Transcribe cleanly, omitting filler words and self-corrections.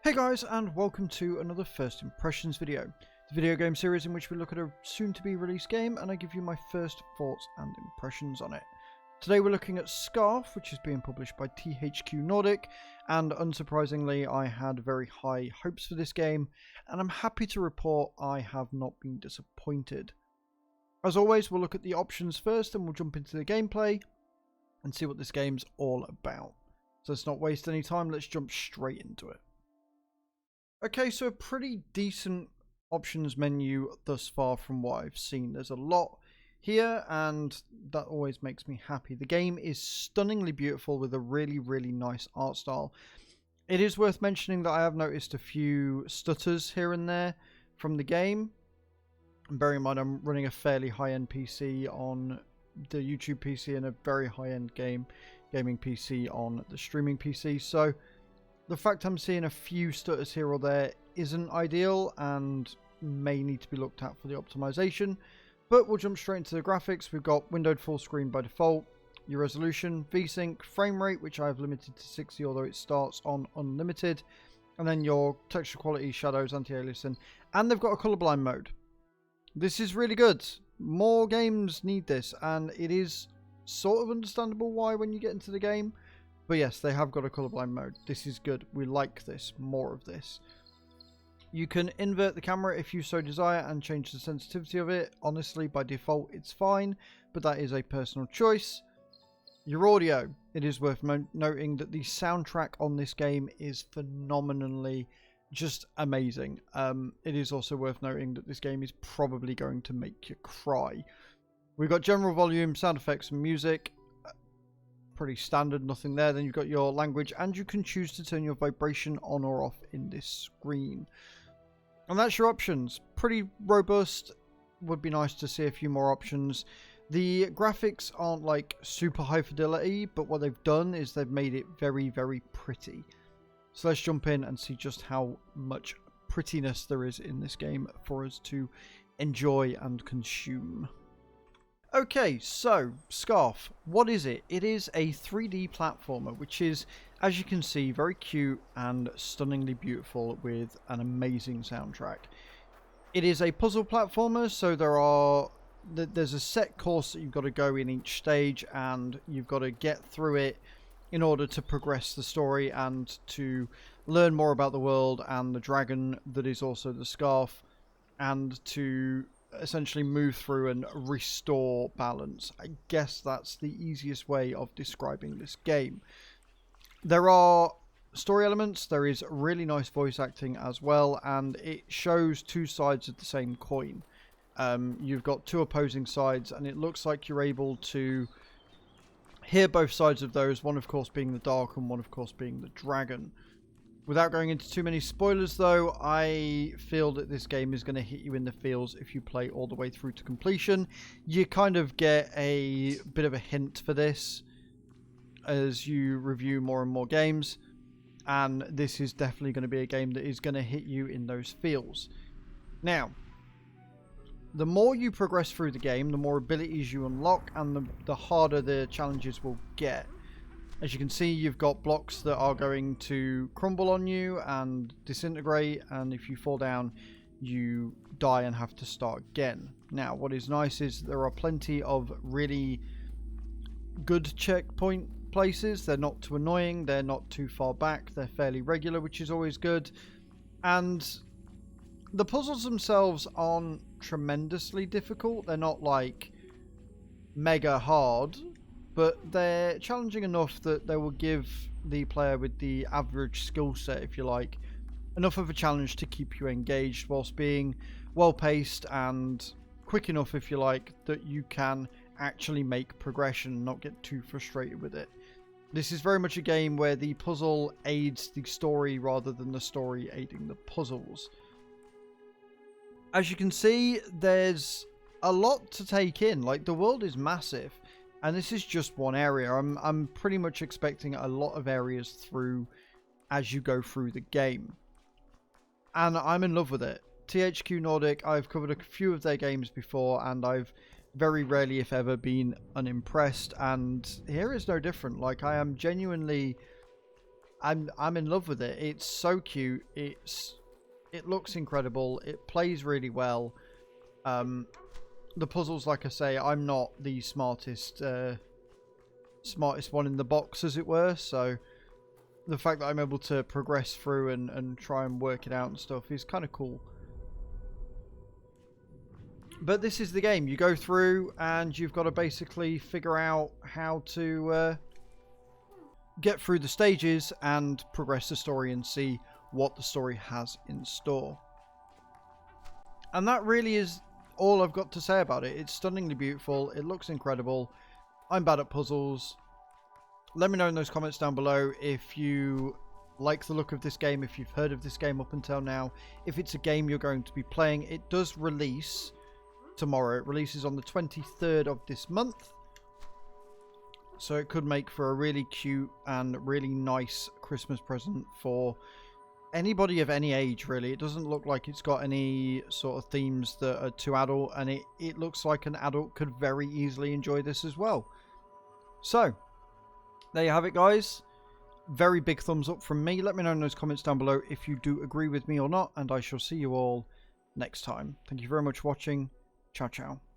Hey guys, and welcome to another First Impressions video, the video game series in which we look at a soon-to-be released game and I give you my first thoughts and impressions on it. Today we're looking at Scarf, which is being published by THO Nordic, and unsurprisingly I had very high hopes for this game, and I'm happy to report I have not been disappointed. As always, we'll look at the options first and we'll jump into the gameplay and see what this game's all about. So let's not waste any time, let's jump straight into it. Okay, so a pretty decent options menu thus far from what I've seen. There's a lot here and that always makes me happy. The game is stunningly beautiful with a really nice art style. It is worth mentioning that I have noticed a few stutters here and there from the game. And bearing in mind I'm running a fairly high-end PC on the YouTube PC and a very high-end gaming PC on the streaming PC, so the fact I'm seeing a few stutters here or there isn't ideal and may need to be looked at for the optimization. But we'll jump straight into the graphics. We've got windowed full screen by default, your resolution, VSync, frame rate, which I've limited to 60, although it starts on unlimited, and then your texture quality, shadows, anti-aliasing, and they've got a colorblind mode. This is really good. More games need this, and it is sort of understandable why when you get into the game. But yes, they have got a colorblind mode. This is good. We like this. More of this. You can invert the camera if you so desire and change the sensitivity of it. Honestly, by default, it's fine, but that is a personal choice. Your audio. It is worth noting that the soundtrack on this game is phenomenally just amazing. It is also worth noting that this game is probably going to make you cry. We've got general volume, sound effects, and music. Pretty standard, nothing there. Then you've got your language, and you can choose to turn your vibration on or off in this screen. And that's your options. Pretty robust. Would be nice to see a few more options. The graphics aren't like super high fidelity, but what they've done is they've made it very pretty. So let's jump in and see just how much prettiness there is in this game for us to enjoy and consume. Okay, so Scarf, what is it? It is a 3D platformer, which is, as you can see, very cute and stunningly beautiful with an amazing soundtrack. It is a puzzle platformer, so there's a set course that you've got to go in each stage, and you've got to get through it in order to progress the story and to learn more about the world and the dragon that is also the Scarf, and to essentially move through and restore balance. I guess that's the easiest way of describing this game. There are story elements, there is really nice voice acting as well, and it shows two sides of the same coin. You've got two opposing sides, and it looks like you're able to hear both sides of those, one of course being the dark and one of course being the dragon. Without going into too many spoilers though, I feel that this game is going to hit you in the feels if you play all the way through to completion. You kind of get a bit of a hint for this as you review more and more games, and this is definitely going to be a game that is going to hit you in those feels. Now, the more you progress through the game, the more abilities you unlock, and the harder the challenges will get. As you can see, you've got blocks that are going to crumble on you and disintegrate, and if you fall down, you die and have to start again. Now, what is nice is there are plenty of really good checkpoint places. They're not too annoying, they're not too far back, they're fairly regular, which is always good. And the puzzles themselves aren't tremendously difficult. They're not like mega hard, but they're challenging enough that they will give the player with the average skill set, if you like, enough of a challenge to keep you engaged whilst being well paced and quick enough, if you like, that you can actually make progression and not get too frustrated with it. This is very much a game where the puzzle aids the story rather than the story aiding the puzzles. As you can see, there's a lot to take in. Like, the world is massive. And this is just one area. I'm pretty much expecting a lot of areas through as you go through the game. And I'm in love with it. THO Nordic, I've covered a few of their games before, and I've very rarely, if ever, been unimpressed. And here is no different. Like, I am genuinely I'm in love with it. It's so cute. It looks incredible. It plays really well. The puzzles, like I say, I'm not the smartest one in the box, as it were, so the fact that I'm able to progress through and try and work it out and stuff is kind of cool. But this is the game. You go through and you've got to basically figure out how to get through the stages and progress the story and see what the story has in store. And that really is all I've got to say about it. It's stunningly beautiful. It looks incredible. I'm bad at puzzles. Let me know in those comments down below if you like the look of this game, if you've heard of this game up until now, if it's a game you're going to be playing. It does release tomorrow. It releases on the 23rd of this month. So it could make for a really cute and really nice Christmas present for anybody of any age, really. It doesn't look like it's got any sort of themes that are too adult, and it looks like an adult could very easily enjoy this as well. So there you have it, guys. Very big thumbs up from me. Let me know in those comments down below if you do agree with me or not, and I shall see you all next time. Thank you very much for watching. Ciao, ciao.